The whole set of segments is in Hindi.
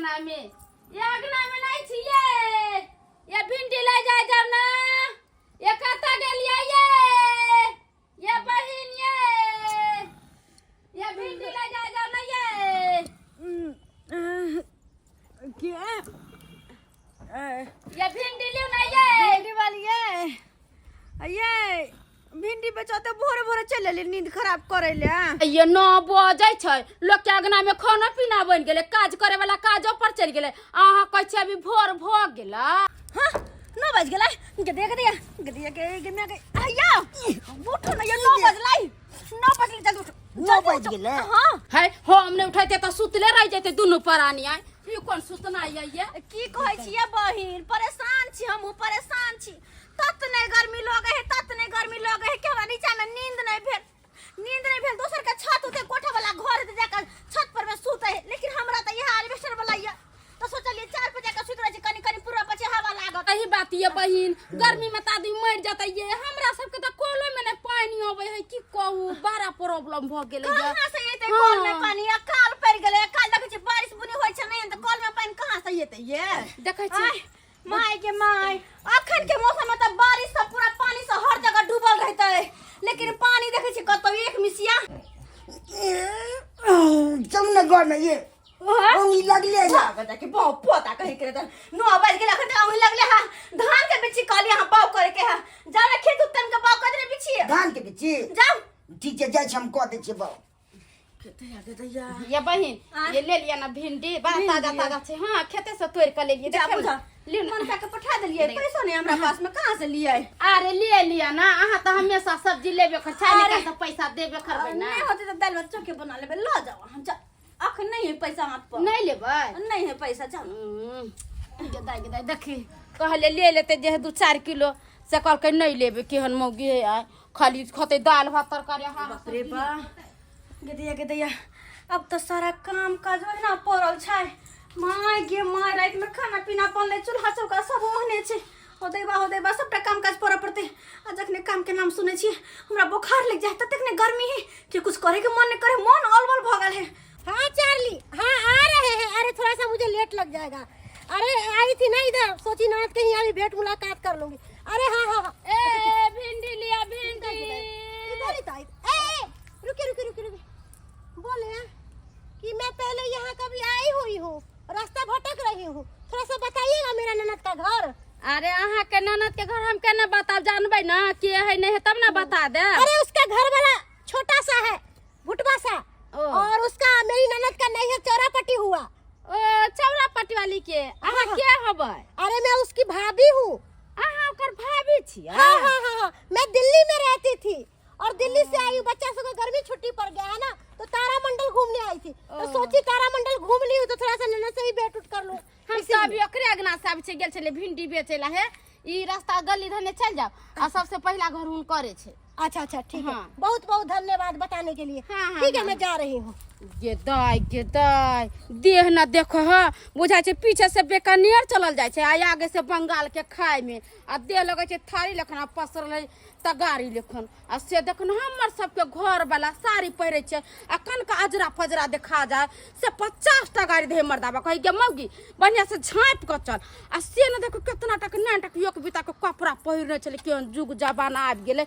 अगना में नहीं छिए ये भिंडी ले जा जाओ ना ये कता गेलिए ये बहिन ये भिंडी ले जा जाओ ना क्या ये भिंडी लियो ना ये भिंडी वाली ये भिंडी बेचते भोरे भोरे चले नींद खराब करे ले ये 9 बजे छै लोग के अगना में खाना पीना बन गेले काज करे वाला काजो पर चल गेले आहा कहै छै अभी भोर भ गेला हां 9 बज गेलै गदिया के आया उठो ना ये 9 बजलै 9 बजलै जल्दी उठ 9 बज गेलै हां है हम ने उठाइते त सुतले रह जते दुनु प्राणी आइ ई कोन सुतना ये की कहै छियै बहिन परेशान छी हम परेशान छी तत नहीं गर्मी लगे है तत नहीं गर्मी लगे है के नीचा में नींद नहीं भेल दोसर के छत उते कोठा वाला घर ते जाकर छत पर में सूते है लेकिन हमरा त यहां एल्वेस्टर वाला ये तो सोचलिए 4 बजे का सुत रह छी कनी पूरा पछे हवा लागत कही बात ये बहिन गर्मी में तादी मर जाता ये हमरा सब के त कोलो में ने पानी होवे है की कहू बड़ा प्रॉब्लम भ गेले ये कहां से एते कॉल में पानी अकाल पड़ गेले अकाल देखे छी बारिश बुनी होय छै नहीं त कॉल में पानी कहां से एते ये देखै छी माय के माय अखन के मौसम में त बारिश से पूरा पानी से हर जगह डूबल रहता है लेकिन पानी देखे छी कतो एक मिसिया जमुना घर में ये ओही लगले लागत कि बहुत पोता कहि करे त 9 बज गेल अखन ओही लगले हा धान के बिछी कहली हां बाव करे के हा जाने खेत उतन के बाव करे बिछी धान के बिछी जाओ ठीक है जाय हम कह दे छी बाव ये बहिन ये ले लिया ना भिंडी बड़ा ताजा छे हां खेते से तोड़ के ले लिए देखा लियो मन का पठा देलिए पैसा नहीं हमरा पास में कहां से लिए अरे ले लिया ना आहा त हमेशा सब्जी लेबे कर छाने का त पैसा देबे करबे ना नहीं होते त दाल भात चोखे बना लेबे ल जाओ हम जा अखन नहीं है पैसा हाथ पर नहीं लेबे नहीं है पैसा जाओ गदाई देखी कहले ले लेते जे 2-4 किलो से कल के नहीं लेबे केहन मौगी है खाली खते दाल भात तरकारी बाप रे बा गदिया अब तो सारा काम काज ना पड़ल छै माय रात में खाना पीना पड़ले चूल्हा चौका सब ओहने छै हो देबा सबटा काम काज पड़ पड़ते आ जखने काम के नाम सुने छी हमरा बुखार लग जाए तक ने गर्मी है कि कुछ करे के मन नहीं करे मन अलबल भ गेल है हाँ चार्ली हाँ आ रहे हैं अरे थोड़ा सा मुझे लेट लग जाएगा अरे आई थी ना इधर सोची ना कहीं अभी भेंट मुलाकात कर लूंगी अरे हाँ ए भिंडी लिया भिंडी इधर ही था रुके बोले कि मैं पहले यहाँ कभी आई हुई हूँ रास्ता भटक रही हूँ थोड़ा सा बताइएगा मेरा ननद का घर अरे अहाँ के ननद के घर हम केना बताब जानबे ना के है नहीं है तब ना बता दे अरे उसका घर वाला छोटा सा है भुटवा सा और उसका मेरी ननद का नहीं है चौरापट्टी हुआ ओ चौरापट्टी वाली के अहाँ के हबे अरे मैं उसकी भाभी हूँ अहाँ ओकर भाभी छी हाँ मैं दिल्ली में रहती थी और दिल्ली से आई हूँ बच्चा सबको गर्मी छुट्टी पड़ गया है ना तो तारामंडल घूमने आई थी तो सोची तारामंडल घूम ली हूँ तो थोड़ा सा ननद से भी भेंट उठ कर लूं हम सब ओकरे अगना से आबै छै गेल छले भिंडी बेचेला है ई रास्ता गली धने चल जाओ आ सबसे पहला घर हुन करे छै अच्छा ठीक है बहुत बहुत धन्यवाद बताने के लिए ठीक है मैं जा रही हूँ गे दाई देह न देखो ह बुझाय छै पीछे से बेकनियर चलल जाय छै आ आगे से बंगाल के खाय में आ देह लगे छै थारी लखन पसरल तगारी लेखन आ से देखन हमर सबके घर वाला साड़ी पहिरे छै आ कन का अजरा फजरा देखा जाय से 50 टा गाड़ी दे मर्दाबा कहि गे मौगी बढ़िया से झाँप के चल आ से न देखो कितना टक नाटक एक बिता के कपड़ा पहिरने छले केहन जुग जमाना आबि गेले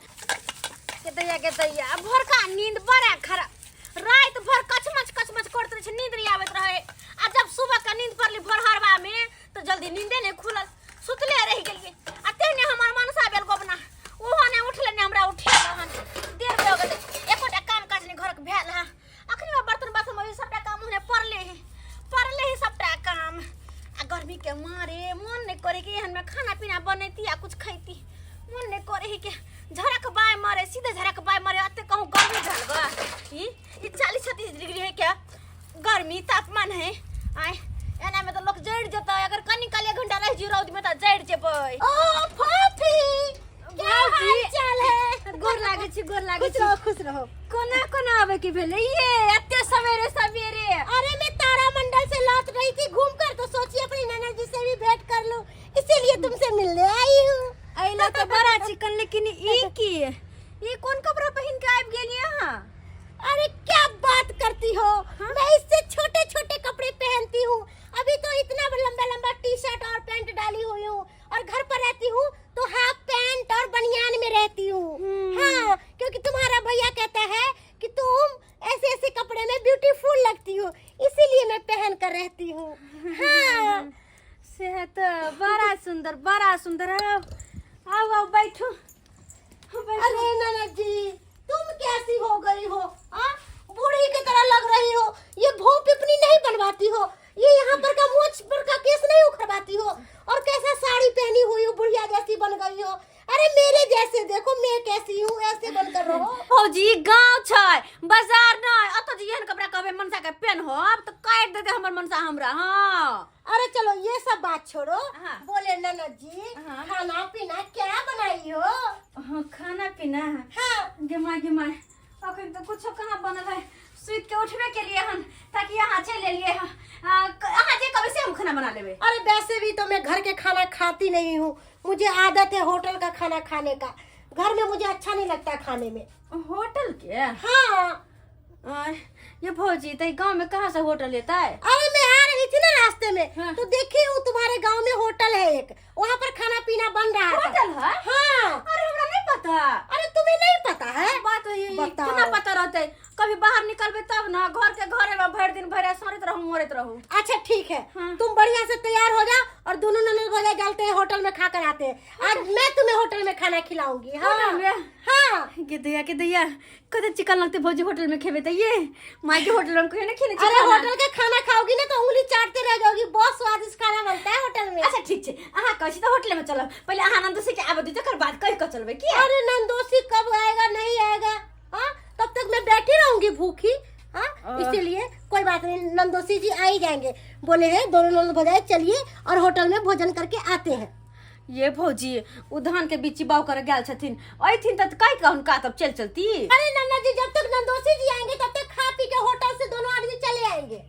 के दैया भोर का नींद बड़ा खराब रात भर कचमच करत रहे नींद नहीं आवत रहे आ जब सुबह का नींद पड़ली भोरहरवा में तो जल्दी नींदे नहीं खुलल सुतले रह गेलिए आ तेने हमर मनसा बेल गोबना ओहो ने उठले ने हमरा उठे रहन देर हो गेल एकोटा काम काज ने घर के भेल हा अखनी बर्तन बासन में सबटा काम होने पड़ले ही सबटा काम आ गर्मी के मारे मन नहीं करे कि हम खाना पीना बनैती आ कुछ खैती मन नहीं करे ही के झरक बाय मारे सीधे झरक बाय मारे अते कहूं गर्मी झलगा ई 40-36 डिग्री है क्या गर्मी तापमान है आय एना में तो लोग जड़ जता अगर कनी काले घंटा रह जी रौद में त जड़ जेबै ओ फाफी क्या हाल चाल है गोर लागे छी खुश रहो कोना आवे के भेले ये अते सवेरे अरे मैं तारामंडल से लौट रही थी घूमकर तो सोची अपनी ननद जी से भी भेंट कर लूं इसीलिए तुमसे मिलने आई हूँ आइला तो बड़ा चिकन लेकिन ई कौन कपड़ा पहन के आब गेली यहां अरे क्या बात करती हो मैं इससे छोटे छोटे कपड़े पहनती हूँ अभी तो लंबा टी शर्ट और पैंट डाली हुई हूँ, और घर पर रहती हूँ तो हाफ पैंट और बनियान में रहती हूँ। हाँ, क्योंकि तुम्हारा भैया कहता है कि तुम ऐसे ऐसे कपड़े में ब्यूटीफुल लगती हो, इसीलिए मैं पहन कर रहती हूँ। हाँ। सेहत बड़ा सुंदर है। आओ आओ बैठो। अरे नाना जी, तुम कैसी हो गई हो? बूढ़ी की तरह लग रही हो। ये भोंप अपनी नहीं बनवाती हो, ये यहाँ पर का मूंछ पर का केस नहीं उखड़वाती हो, और कैसा साड़ी पहनी हुई हो, बुढ़िया जैसी बन गई हो। अरे मेरे जैसे देखो, मैं कैसी हूँ, ऐसे बनकर रहो। फौजी गांव छै, बाजार नहीं। अत जी एहन कपड़ा कहबे मनसा के पेन हो, अब तो काट देते हमर मनसा हमरा। हां अरे चलो ये सब बात छोड़ो। हाँ। बोले ननद जी, हाँ। खाना पीना क्या बनाई हो? हां खाना पीना। हाँ। गिमा अखन तो कुछ कहां बनल है। सुइत के उठबे के लिए हम, ताकि यहाँ चले लिए अहाँ जे कभी से हम खाना बना लेबे। अरे वैसे भी तो मैं घर के खाना खाती नहीं हूँ, मुझे आदत है होटल का खाना खाने का। घर में मुझे अच्छा नहीं लगता खाने में। होटल के? हाँ। ये भौजी तो गांव में कहाँ से होटल लेता है? अरे मैं आ रही थी ना रास्ते में, हाँ। तो देखी हूँ तुम्हारे गांव में होटल है एक, वहाँ पर खाना पीना बन रहा है। होटल है? हाँ। अरे हमरा नहीं पता। अरे तुम्हें नहीं पता है? बात ये बताओ। कितना पता रहते? कभी बाहर निकलबे तब ना, घर के घरे में भर दिन भर सोरत रहूं मरत रहूं। अच्छा ठीक है। हाँ। तुम बढ़िया से तैयार हो जाओ, और दोनों ननद भौजाई चलते हैं होटल में खा कर आते हैं। आज मैं तुम्हें होटल में खाना खिलाऊंगी। हाँ। होटल में? हाँ। के दैया कते चिकन लगते भौजी होटल में खेबे त ये माई के होटल में कोई ना खेने अरे होटल का खाना खाओगी ना तो उंगली चाटते रह जाओगी। बहुत स्वादिष्ट खाना बनता है होटल में। अच्छा ठीक छे, अहाँ कहछी त होटल में चलब। पहले अहाँ नंद से के आबे दी, तकर बाद कहि क चलबे की? अरे नंदोसी कब आएगा नहीं आएगा? हाँ, तब तक मैं बैठी रहूंगी भूखी। हाँ, इसीलिए कोई बात नहीं, नंदोसी जी आ ही जाएंगे। बोले हैं दोनों नंद भौजाई चलिए और होटल में भोजन करके आते हैं। ये भौजी उधान के बीच बाव कर गेल छथिन, अइथिन त काई कहन का तब चल चलती। अरे नन्ना जी, जब तक नंदोसी जी आएंगे तब तक खा पी के होटल से दोनों आदमी चले आएंगे।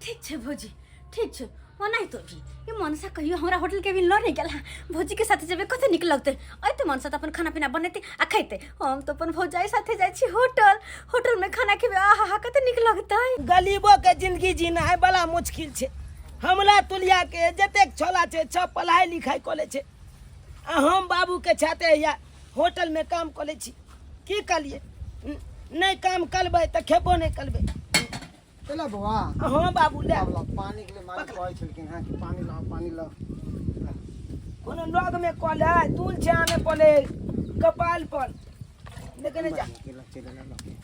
ठीक छे भौजी, ठीक छे। नहीं तो भी ये मनसा कहियो हमरा होटल के भी ल नहीं गेला। भौजी के साथे जेबे कते निक लगते। अइते मनसा त अपन खाना पीना बनैते आ खैते। हम तो अपन भौजाई साथे जाय छी होटल में खाना खेबे। आहा कते निक लगतै। गरीबों के जिंदगी जीना है बड़ा मुश्किल छे। हमला तुलिया के जतेक छोला छे सब पढ़ाई लिखाई कले छे, आ हम बाबू के छाते या होटल में काम कले छी। की कलिए? नहीं काम करबे त खेबो नहीं करबे। चला बुआ। हाँ बाबू ले अब पानी के लिए माई कहै छलखिन हां कि पानी लाओ। कोनो लग में कल है, तुल छे आने पड़े कपाल पर। लेकिन जा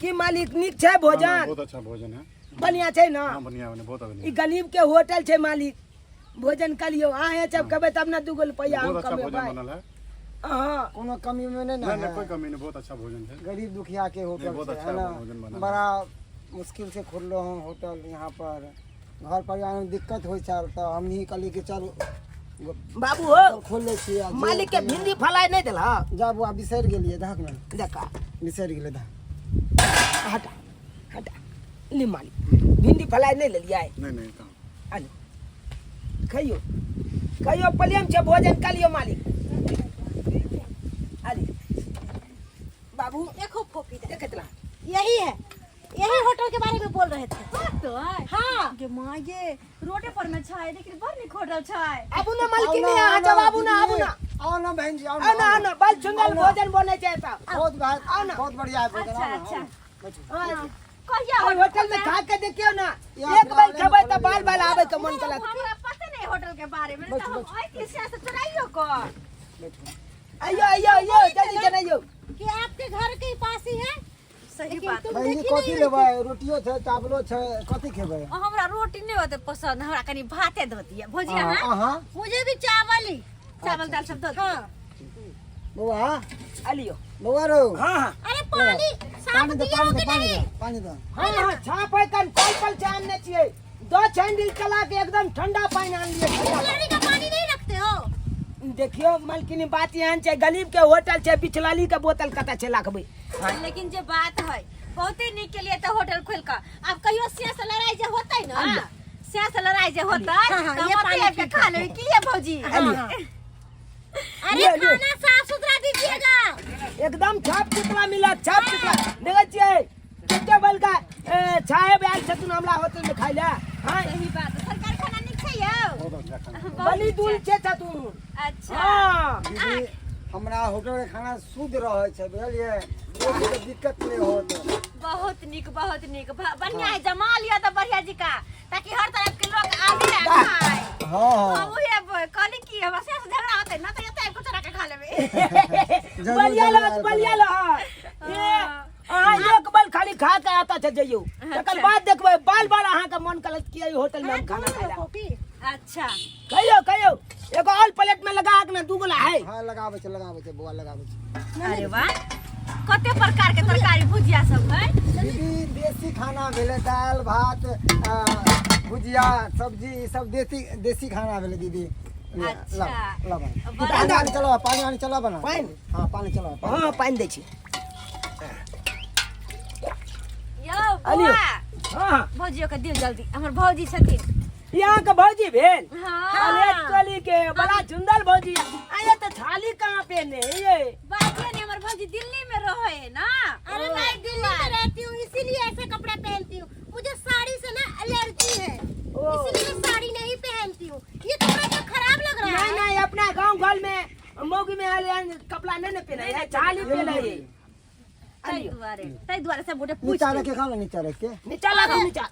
की मालिक निक छे भोजन? बहुत अच्छा भोजन है, बढ़िया छे ना? हाँ बढ़िया बने, बहुत बढ़िया। ई गरीब के होटल छे मालिक, भोजन कलियो। आए जब कबे तब ना दूगो रुपया हम बहुत अच्छा भोजन कमेबै। बनल है। हाँ कोनो कमी में नहीं ना नहीं नहीं है। कोई कमी नहीं, बहुत अच्छा भोजन है। गरीब दुखिया के होटल बहुत से अच्छा है ना। भोजन बना है। बड़ा मुश्किल से खोललो हम होटल यहाँ पर। घर परिवार में दिक्कत होई छल तो हम ही कहली कि चल बाबू हो खोल ले छी। मालिक के भिंडी फलाई नहीं देला? जा बुआ बिसर गेलिए धक में, देखा बिसर गेले धक। हटा हटा ली मालिक भिंडी फलाई नहीं ले लिया है। नहीं नहीं कहाँ आले खाइयो खाइयो प्लेम छे भोजन कलियो मालिक। आले बाबू देखो फोफी देखत ला यही है, यही होटल के बारे में बोल रहे थे। तो हाँ। गे मां ये रोडे पर में छाय, लेकिन बड़ निक होटल छाय। आबू ना मालिक ने आ जाओ। आबू ना आओ ना बहन जी, आओ आ ना ना बल सुंदर भोजन बने छे। ता बहुत बहुत बढ़िया है भोजन। अच्छा आओ ना, अच्छा आओ ना। कहिया और होटल में खा के देखियो ना, एक बार खेबै त बाल बाल आवे के मन कलत। हमरा पता नहीं होटल के बारे में, तो हम आई से चलाइयो को। आइयो आइयो आइयो जल्दी जन आइयो। कि आपके घर के पास ही है। सही लेकिन बात। तुम बहन जी देखी कथी नहीं लेबै? रोटियो छै, चावलो छै, कथी खेबै? हमरा रोटी नहीं होते पसंद, हमरा कनी भाते दो दिया भौजी। हाँ, हां हाँ। मुझे भी चावल ही। चावल दाल सब दो दिया। हाँ। बुआ आलियो बुआ रो हां हां अरे पानी साफ पानी दो, दिया हो कि नहीं? पानी दो। हां हां छापै कन कल चान ने छिए। दो छैंडल चला के एकदम ठंडा पानी आन लिए। बिसलरी का पानी नहीं रखते हो? देखियो मालकिनी बात यहाँ छे, गरीब के होटल छे, बिचलाली के बोतल कता छे लाखबै। लेकिन जे बात है बहुते निक के लिए तो होटल खोल का। अब कहियो सिया से लड़ाई जे होतै ना, सिया से लड़ाई जे होतै हाँ, तो ये हम पानी अकेले के खा लेबै की है भौजी। अरे ले, ले। खाना साफ सुथरा दीजिएगा। एकदम छाप सुथरा मिला, छाप सुथरा। देखै छियै टेबल का छाए बैल छतुन हमरा होटल में खाइला। हां सही बात है। सरकारी खाना नहीं खाइए लियो बहुत अच्छा खाना बली दूल छे था तू अच्छा हां दीदी हमरा होटल के खाना शुद्ध रहे छै बुझलिए कोई दिक्कत नहीं होत बहुत निक बढ़िया है जमा लिया तो बढ़िया जी का ताकि हर तरफ के लोग आवे खाए हां बाबू ये कहली की हमरा से झगड़ा होते ना तो ये कुछ रख के खा लेबे बलिया लो ये एक बार खाली खा के आता था जइयो तकर बाद देखबे बाल बाल अहाँ के मन कलत किए होटल में हम खाना खाइला अच्छा कहियो एगो ऑल प्लेट में लगा के ना दूगला है हां लगावे छै बुआ लगावे छै अरे वाह कते प्रकार के तरकारी भुजिया सब है दीदी देसी खाना भेले दाल भात भुजिया सब्जी ई सब देसी खाना भेले दीदी अच्छा। पानी चला बना पानी? हाँ पानी चला हां पानी दै छी यो अलियो बुआ हां भौजियो के दियो जल्दी हमर भौजी छथिन यहाँ के भौजी भेल हां अरे कली के बड़ा सुंदर भौजी आये तो थाली कहाँ पे ने ये बाकी ने हमर भौजी दिल्ली में रहे है ना अरे मैं दिल्ली में रहती हूँ इसीलिए ऐसे कपड़े पहनती हूँ मुझे साड़ी से ना एलर्जी है इसलिए साड़ी नहीं पहनती हूँ ये कपड़ा तो खराब लग रहा है नहीं अपना गांव घर में मौगी में कपड़ा नहीं पहने है थाली पहने है तई द्वारे सब गोटे पूछ नीचा रख के खा लो नीचा रख के नीचा लगा नीचा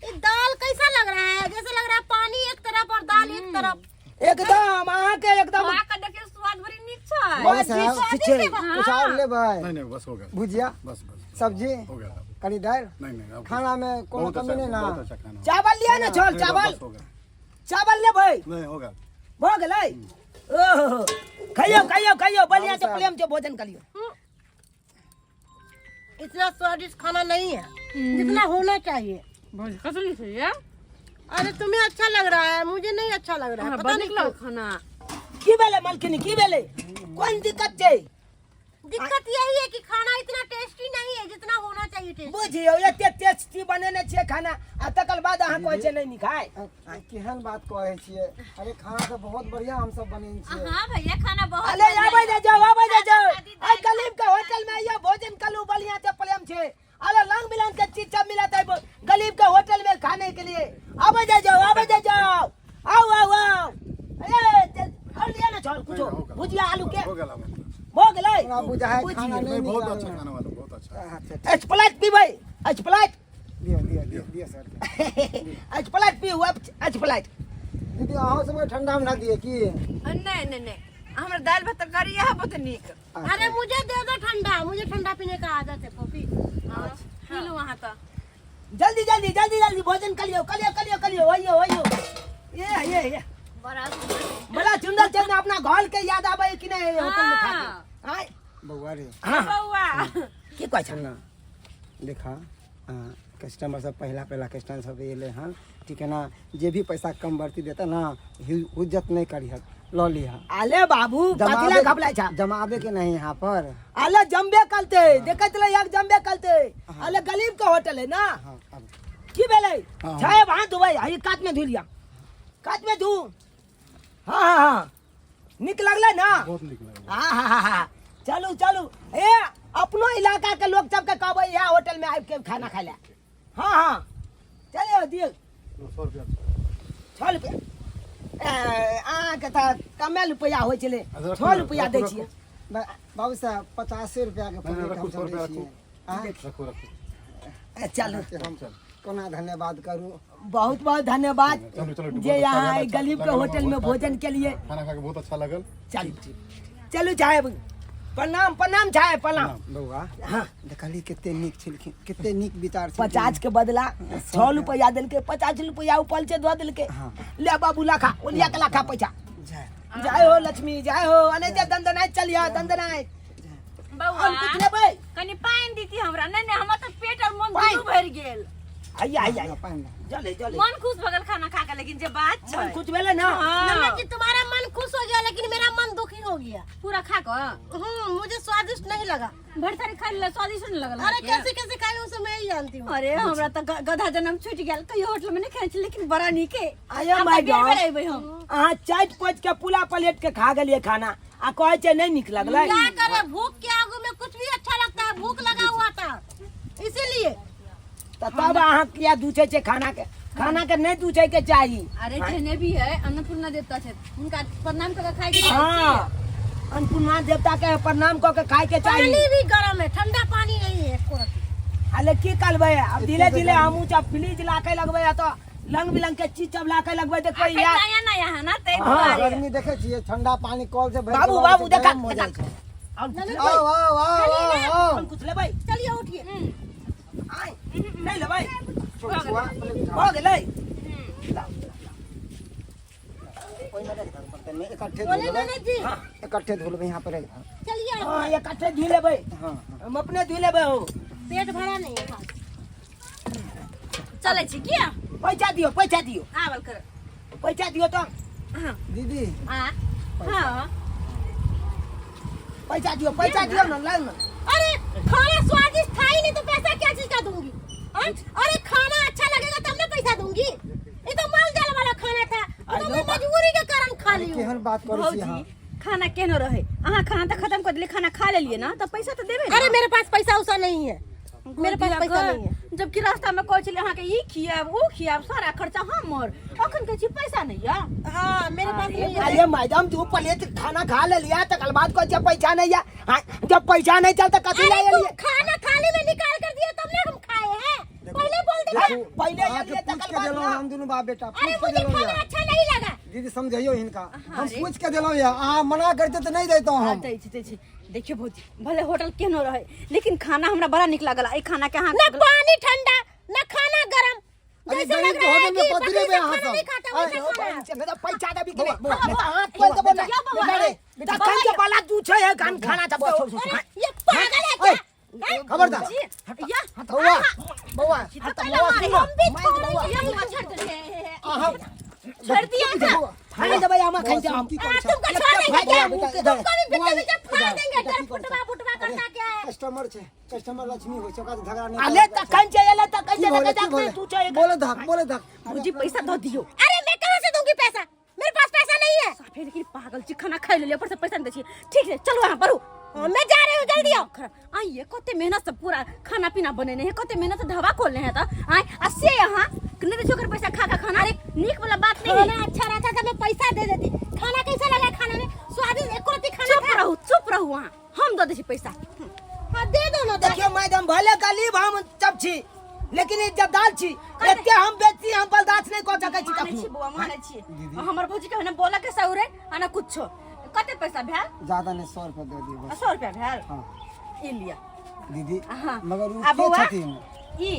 ये दाल कैसा लग रहा है जैसे लग रहा है पानी एक तरफ और दाल एक तरफ एकदम अहाँ के एकदम खा के देखिए स्वाद बड़ी नीक छै बस है कुछ और ले भाई नहीं बस हो गया भुजिया बस सब्जी हो गया कड़ी दाल नहीं अब खाना में कोनो बहुत कमी नहीं ना बहुत अच्छा खाना चावल लिया ना छोल नहीं, चावल बस हो गया चावल ले भाई नहीं हो गया हो गेलै ओहो खाइयो बढ़िया से प्रेम से भोजन करियो इतना स्वादिष्ट खाना नहीं है जितना होना चाहिए कसली से ये अरे तुम्हें अच्छा लग रहा है मुझे नहीं अच्छा लग रहा है पता नहीं क्यों खाना की भेले मलकिनी की भेले कोन दिक्कत छै दिक्कत यही है कि खाना इतना टेस्टी नहीं है जितना होना चाहिए टेस्टी बुझियो एते टेस्टी बनेने छै खाना आ तकर बाद अहाँ कहै छै नहीं खाय केहन बात कहै छियै अरे खाना तो बहुत बढ़िया हम सब बनेन छियै हां भैया खाना बहुत अरे आबै जाओ आई गलीब के होटल में आइए भोजन कलू बढ़िया से प्रेम छै अरे रंग मिलन के चीज सब मिलता है गलीब के होटल में खाने के लिए आबै जाओ आओ ए और लिया ना छोड़ कुछ भुजिया आलू के हो गया हो गेलै हमरा बुझाय खाना नहीं नहीं बहुत निकल अच्छा खाना वाला बहुत अच्छा अच्छा एच प्लेट पीबै एच प्लेट दियो sir H plate P H plate दीदी अहाँ सब ठंडा में ना दिए की नहीं हमर दाल भात तरकारी यह बहुत नीक अरे मुझे दे दो ठंडा मुझे ठंडा पीने का आदत है पॉपी पी लो वहां तो जल्दी भोजन करियो होइयो ये बड़ा सुंदर चंद अपना घर के याद आवे कि नहीं होटल में खा के हाय बउआ रे हां बउआ की कहै छ ना देखा कस्टमर सब पहला कस्टमर सब एले हन ठीक है ना जे भी पैसा कम बढ़ती देता ना हुज्जत नहीं करी है लो लिया आले बाबू पतिला घपला छ जमावे के नहीं यहाँ पर आले जम्बे कलते देखत ले एक जम्बे कलते आले गलीब के होटल है ना हाँ अब की भेलै छाए वहां दुबई आई काट में धु लिया काट में धु हां निक लगले ना बहुत निक लगा हां चलू ए अपनो इलाका के लोग सब के कहबै यह होटल में आब के खाना खाय ले हां चलिए दियो 100 रुपया 6 रुपया के त कमे रुपया होइ छले 6 रुपया दै छियै बाबू साहब 50 रुपया के प्लेट हम सब दै छियै रखो चलू हम कोना धन्यवाद करू बहुत बहुत धन्यवाद चलो, जे यहाँ गलीब के होटल में भोजन के लिए खाना खा के बहुत अच्छा लगल चलू चाहे प्रणाम चाहे प्रणाम बउआ हाँ देखली कितने नीक छिलखिन कितने नीक विचार 50 के बदला 6 रुपया दिलके 50 रुपया ऊपर से दो दिलके ले बाबू लाखा ओलिया के लाखा पैसा जय हो लक्ष्मी जय हो अने जे दंदनाय चलिया दंदनाय बउआ हम कुछ लेबै कनी पानी दीती हमरा नहीं हमर तो पेट और मन दुनू भर गेल आइया चले मन खुश भगल खाना खा के लेकिन जे बात छै कुछ भेले ना नन्ना जी तुम्हारा मन खुश हो गया लेकिन मेरा मन दुखी हो गया पूरा खा के मुझे स्वादिष्ट नहीं लगा भरथरी खा ले स्वादिष्ट नहीं लगल अरे कैसे खाई उसे मैं ही जानती हूँ अरे हमरा तो गधा जन्म छूट गेल कहियो होटल में नहीं खाइ छी लेकिन बड़ा नीक है आया माय गॉड अइबै हम अहाँ चाट पोच के पूरा प्लेट के खा गेलिए खाना आ कहै छै नहीं निक लगलै क्या करे भूख के आगू में कुछ भी अच्छा लगता है भूख लगा हुआ था इसीलिए तब अहाँ किया दूचे छे खाना के खाना के नहीं पूछे के चाहिए। अरे जेने भी है अन्नपूर्णा देवता छे उनका प्रणाम करके खाए के हाँ अन्नपूर्णा देवता के प्रणाम करके खाए के चाहिए। पानी भी गर्म है, ठंडा पानी नहीं है एको रत्ती। अरे की करबे अब धीरे धीरे हमू जब फ्रिज लाके लगबे तो रंग बिरंग के चीज सब लाके लगबे देखो यार। नया नया है ना ते हाँ गर्मी देखे छिए ठंडा पानी कल से भर के बाबू बाबा बाबू से देखा गरम हो जाए छै। देखा आओ आओ आओ आओ हम कुछ लेबै चलिए उठिए। आय नहीं लेबै छोटुआ हो गेलै। कोई ना रख बर्तन में इकट्ठे धो बोले लेबै। ननद जी इकट्ठे धो लेबै यहाँ पर रख। चलिए, हां ये कट्ठे धुई लेबै। हाँ हम अपने धुई लेबै हो। पेट भरा नहीं है खा। चले छी किया पैसा दियो पैसा दियो आवल कर पैसा दियो तो दीदी आ हां पैसा दियो ना लाइन में। अरे खाना स्वादिष्ट था ही नहीं तो पैसा क्या चीज का दूंगी? हाँ? अरे खाना अच्छा लगेगा तब ना पैसा दूंगी। ये तो माल जाल वाला खाना था, ये तो मैं मजबूरी के कारण खा ली हूँ। केहन बात करै छी अहाँ? खाना केनो रहे अहाँ खाना तो खत्म कर दिले खाना खा लेलिए ना तो पैसा तो देबे अरे मेरे पास पैसा उसा नहीं है, मेरे पास पैसा नहीं है। जबकि रास्ता में कहै छले अहाँ के ई खियाब ओ खियाब सारा खर्चा हमर अखन कहै छी पैसा नहीं या हाँ मेरे पास नहीं है। अरे मैडम तू प्लेट खाना खा ले लिया तकर बाद को जब पैसा नहीं है हाँ, जब पैसा नहीं चलता कथी अरे ले तुम लिए खाना थाली में निकाल कर दिए तब ना हम खाए हैं। पहले बोल दीजिए। पहले अहाँ ये के लिए पूछ तकर के बाद देलौं ना। हम दुनू बाप बेटा अरे पूछ के मुझे देलौं खाना या अच्छा नहीं लगा। दीदी समझाइयो हिनका हम पूछ के देलौं या अहाँ मना करते तो नहीं देतौ हम। देखियो भौजी भले होटल केनो रहे लेकिन खाना हमरा बड़ा निक लागल ए खाना के अहाँ ना पानी ठंडा ना खाना गरम। अरे जैसे गरीब लग के रहा है होटल में कि पथरी बकरी में से अहाँ खाना नहीं सब। खाता वैसे अरे खाना है। नहीं तो पैसा दे बिकले बाबा, नहीं तो हाथ खोल के बोल या बाबा, बेटा कान के बाला तू छे है कान खाना था बस छोड़ अरे ये पागल है क्या? हैं? खबरदार या बउआ बउआ बउआ सुनो हम भी छोड़ या देंगे। हुआ छड़ दे अहाँ छोड़ दिया था फाड़ देबै हम खाइ हम की हाँ, करै तुमको छोड़ देंगे क्या? बेटा, तुमको भी बुआ, बीचे बीचे फाड़ देंगे। बेटा, डर की करता? फुटवा करता क्या है? कस्टमर छै कस्टमर लक्ष्मी होय छै ओकरा से झगड़ा नहीं अले त कान चले त कान की चले बोले के की बोले तू छे बोले धक भौजी पैसा दो दियो अरे मैं कहाँ से दूंगी पैसा? मेरे पास पैसा नहीं है। फिर लेकिन पागल छी खाना खाइ लेलिए ऊपर से पैसा नहीं दै छी ठीक है चलो यहाँ पढ़ू हाँ, मैं जा रही हूँ, जल्दी आओ। आइए कते मेहनत से पूरा खाना पीना बनेने हैं कते मेहनत से ढाबा खोलने हैं तो आए असे यहाँ नहीं देखियो कर पैसा खा खाना अरे नीक वाला बात नहीं खाना है अच्छा रहता तो मैं पैसा दे देती। खाना कैसा लगा? खाना में स्वादिष्ट एक रोटी खाना था। चुप रहो वहाँ हम दे दै छी पैसा हाँ दे दो ना। देखियो मैडम भले गरीब हम सब छी लेकिन इज्जतदार छी एते हम बेची हम बर्दाश्त नहीं कर सकै छी माने छी कखनो बुआ माने छी हमर भौजी के ना बोला के सौरे आना कुछो कते पैसा भेल ज्यादा नहीं 100 रुपया दे दियो बस 100 रुपया भेल हाँ ई लिया दीदी हाँ। मगर उ आ के बौआ, छथिन ई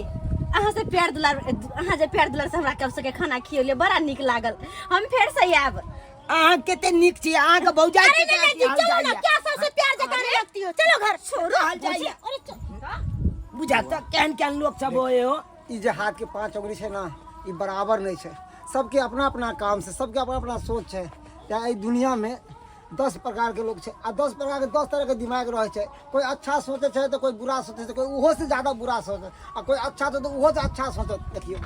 अहाँ से प्यार दुलार अहाँ जे प्यार दुलार से हमरा कब सके खाना खियौले बड़ा निक लागल हम फेर से आब अहाँ केते नीक छी अहाँ के भौजाई अरे के नहीं नहीं चलो ना, क्या सबसे प्यार जताने लगती हो? चलो घर। छोड़ो हाल जाइए अरे चल। बुझा त केहन केहन लोग सब होए हो ई जे हाथ के 5 उंगली छै ना ई बराबर नहीं छै सबके अपना अपना काम से सबके अपना अपना सोच छै या ई दुनिया में 10 प्रकार के लोग छै आ 10 प्रकार के 10 तरह के दिमाग रहे छै कोई अच्छा सोचे छै तो कोई बुरा सोचे छै कोई उहो से ज्यादा बुरा सोचे आ कोई अच्छा सोचे तो उहो से अच्छा सोचे देखियो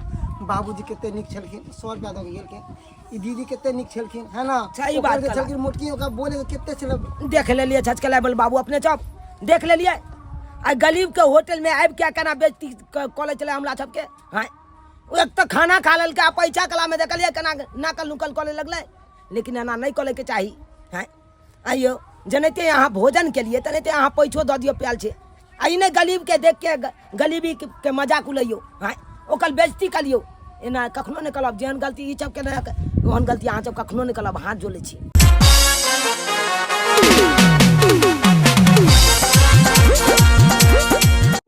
बाबूजी केते निक छलखिन 100 रुपया दऽ गेलखिन ई दीदी केते निक छलखिन है ना सही बात ओकर जे कहला। छलखिन मोटकी ओकरा बोले के केते छल देख लेलिए छचकला बोल बाबू अपने चुप देख लेलिए आ गरीब के होटल में आबि क्या केना बेइज्जती कॉलेज चले हमरा सबके हाँ एक तो खाना खा लेल के पैसा कला में देखलिए केना नाकल नुकल कॉले लगले लेकिन एना नहीं कॉले के चाही हाँ आइयो जनते यहाँ भोजन के लिए तनते यहाँ पैसो दऽ दियो प्याल छे आ ई नहीं गरीब के देख के गरीबी के मजाक उलैयो हाँ ओकर बेइज्जती करियो एना कखनो नहीं करब जेहन गलती ई सब के ओहन गलती अहाँ सब कखनो नहीं करब हाथ जोड़े छी